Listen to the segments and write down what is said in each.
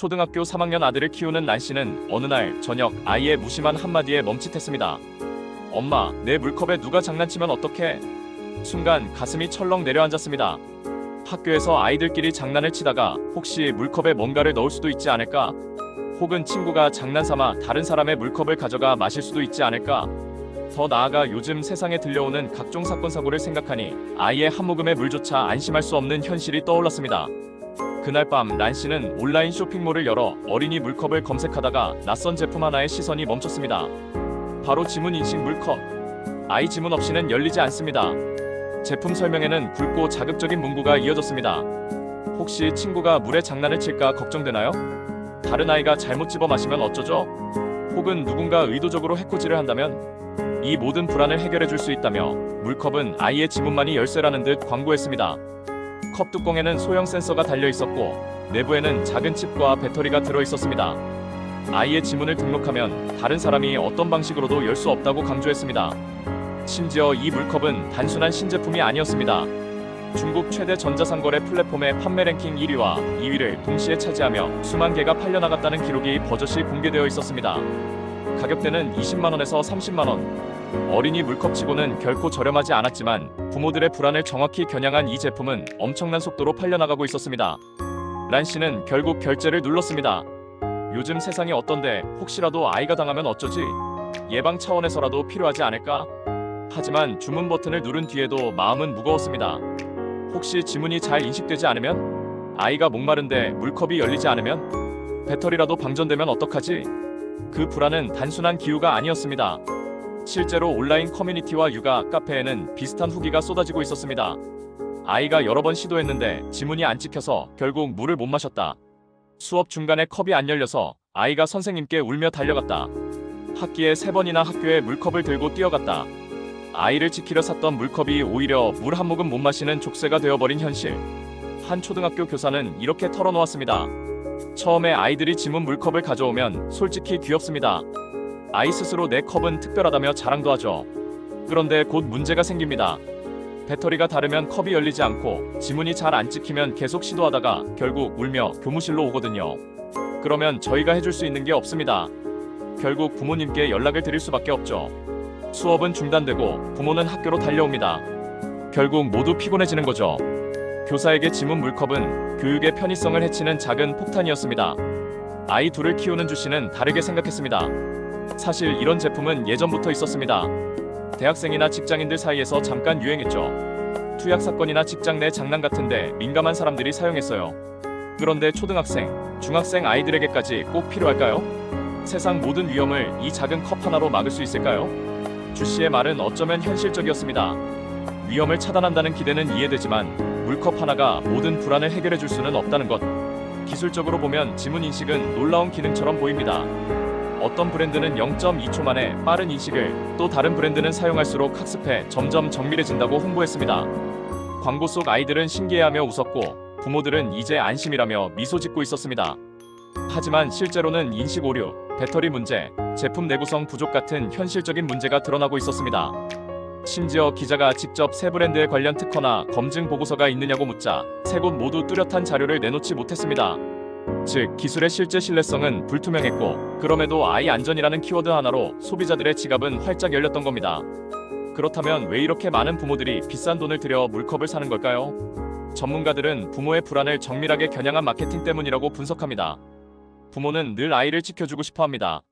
초등학교 3학년 아들을 키우는 란 씨는 어느 날 저녁 아이의 무심한 한마디에 멈칫했습니다. 엄마, 내 물컵에 누가 장난치면 어떡해? 순간 가슴이 철렁 내려앉았습니다. 학교에서 아이들끼리 장난을 치다가 혹시 물컵에 뭔가를 넣을 수도 있지 않을까? 혹은 친구가 장난삼아 다른 사람의 물컵을 가져가 마실 수도 있지 않을까? 더 나아가 요즘 세상에 들려오는 각종 사건 사고를 생각하니 아이의 한 모금의 물조차 안심할 수 없는 현실이 떠올랐습니다. 그날 밤 란 씨는 온라인 쇼핑몰을 열어 어린이 물컵을 검색하다가 낯선 제품 하나에 시선이 멈췄습니다. 바로 지문 인식 물컵. 아이 지문 없이는 열리지 않습니다. 제품 설명에는 굵고 자극적인 문구가 이어졌습니다. 혹시 친구가 물에 장난을 칠까 걱정되나요? 다른 아이가 잘못 집어 마시면 어쩌죠? 혹은 누군가 의도적으로 해코지를 한다면? 이 모든 불안을 해결해 줄 수 있다며 물컵은 아이의 지문만이 열쇠라는 듯 광고했습니다. 컵 뚜껑에는 소형 센서가 달려 있었고 내부에는 작은 칩과 배터리가 들어 있었습니다. 아이의 지문을 등록하면 다른 사람이 어떤 방식으로도 열 수 없다고 강조했습니다. 심지어 이 물컵은 단순한 신제품이 아니었습니다. 중국 최대 전자상거래 플랫폼의 판매 랭킹 1위와 2위를 동시에 차지하며 수만 개가 팔려나갔다는 기록이 버젓이 공개되어 있었습니다. 가격대는 20만원에서 30만원. 어린이 물컵치고는 결코 저렴하지 않았지만 부모들의 불안을 정확히 겨냥한 이 제품은 엄청난 속도로 팔려나가고 있었습니다. 란 씨는 결국 결제를 눌렀습니다. 요즘 세상이 어떤데 혹시라도 아이가 당하면 어쩌지? 예방 차원에서라도 필요하지 않을까? 하지만 주문 버튼을 누른 뒤에도 마음은 무거웠습니다. 혹시 지문이 잘 인식되지 않으면? 아이가 목마른데 물컵이 열리지 않으면? 배터리라도 방전되면 어떡하지? 그 불안은 단순한 기우가 아니었습니다. 실제로 온라인 커뮤니티와 육아 카페에는 비슷한 후기가 쏟아지고 있었습니다. 아이가 여러 번 시도했는데 지문이 안 찍혀서 결국 물을 못 마셨다. 수업 중간에 컵이 안 열려서 아이가 선생님께 울며 달려갔다. 학기에 3번이나 학교에 물컵을 들고 뛰어갔다. 아이를 지키려 샀던 물컵이 오히려 물 한 모금 못 마시는 족쇄가 되어버린 현실. 한 초등학교 교사는 이렇게 털어놓았습니다. 처음에 아이들이 지문 물컵을 가져오면 솔직히 귀엽습니다. 아이 스스로 내 컵은 특별하다며 자랑도 하죠. 그런데 곧 문제가 생깁니다. 배터리가 다르면 컵이 열리지 않고 지문이 잘 안 찍히면 계속 시도하다가 결국 울며 교무실로 오거든요. 그러면 저희가 해줄 수 있는 게 없습니다. 결국 부모님께 연락을 드릴 수밖에 없죠. 수업은 중단되고 부모는 학교로 달려옵니다. 결국 모두 피곤해지는 거죠. 교사에게 지문 물컵은 교육의 편의성을 해치는 작은 폭탄이었습니다. 아이 둘을 키우는 주 씨는 다르게 생각했습니다. 사실 이런 제품은 예전부터 있었습니다. 대학생이나 직장인들 사이에서 잠깐 유행했죠. 투약 사건이나 직장 내 장난 같은데 민감한 사람들이 사용했어요. 그런데 초등학생, 중학생 아이들에게까지 꼭 필요할까요? 세상 모든 위험을 이 작은 컵 하나로 막을 수 있을까요? 주 씨의 말은 어쩌면 현실적이었습니다. 위험을 차단한다는 기대는 이해되지만 물컵 하나가 모든 불안을 해결해 줄 수는 없다는 것. 기술적으로 보면 지문 인식은 놀라운 기능처럼 보입니다. 어떤 브랜드는 0.2초 만에 빠른 인식을, 또 다른 브랜드는 사용할수록 학습해 점점 정밀해진다고 홍보했습니다. 광고 속 아이들은 신기해하며 웃었고 부모들은 이제 안심이라며 미소 짓고 있었습니다. 하지만 실제로는 인식 오류, 배터리 문제, 제품 내구성 부족 같은 현실적인 문제가 드러나고 있었습니다. 심지어 기자가 직접 새 브랜드에 관련 특허나 검증 보고서가 있느냐고 묻자 세 곳 모두 뚜렷한 자료를 내놓지 못했습니다. 즉, 기술의 실제 신뢰성은 불투명했고 그럼에도 아이 안전이라는 키워드 하나로 소비자들의 지갑은 활짝 열렸던 겁니다. 그렇다면 왜 이렇게 많은 부모들이 비싼 돈을 들여 물컵을 사는 걸까요? 전문가들은 부모의 불안을 정밀하게 겨냥한 마케팅 때문이라고 분석합니다. 부모는 늘 아이를 지켜주고 싶어 합니다.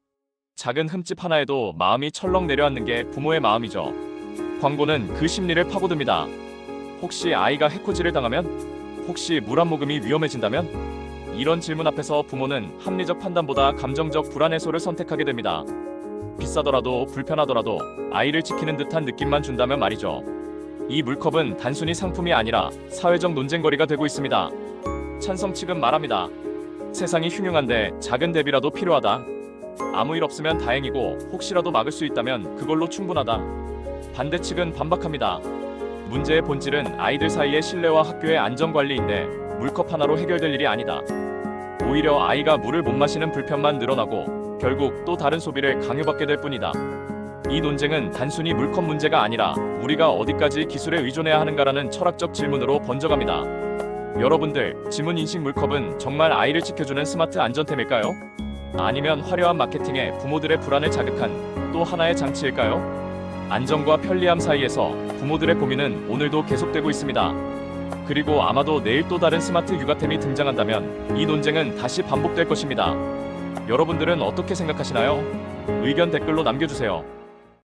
작은 흠집 하나에도 마음이 철렁 내려앉는 게 부모의 마음이죠. 광고는 그 심리를 파고듭니다. 혹시 아이가 해코지를 당하면? 혹시 물 한 모금이 위험해진다면? 이런 질문 앞에서 부모는 합리적 판단보다 감정적 불안 해소를 선택하게 됩니다. 비싸더라도 불편하더라도 아이를 지키는 듯한 느낌만 준다면 말이죠. 이 물컵은 단순히 상품이 아니라 사회적 논쟁거리가 되고 있습니다. 찬성 측은 말합니다. 세상이 흉흉한데 작은 대비라도 필요하다. 아무 일 없으면 다행이고 혹시라도 막을 수 있다면 그걸로 충분하다. 반대 측은 반박합니다. 문제의 본질은 아이들 사이의 신뢰와 학교의 안전관리인데 물컵 하나로 해결될 일이 아니다. 오히려 아이가 물을 못 마시는 불편만 늘어나고 결국 또 다른 소비를 강요받게 될 뿐이다. 이 논쟁은 단순히 물컵 문제가 아니라 우리가 어디까지 기술에 의존해야 하는가라는 철학적 질문으로 번져갑니다. 여러분들, 지문 인식 물컵은 정말 아이를 지켜주는 스마트 안전템일까요? 아니면 화려한 마케팅에 부모들의 불안을 자극한 또 하나의 장치일까요? 안전과 편리함 사이에서 부모들의 고민은 오늘도 계속되고 있습니다. 그리고 아마도 내일 또 다른 스마트 육아템이 등장한다면 이 논쟁은 다시 반복될 것입니다. 여러분들은 어떻게 생각하시나요? 의견 댓글로 남겨주세요.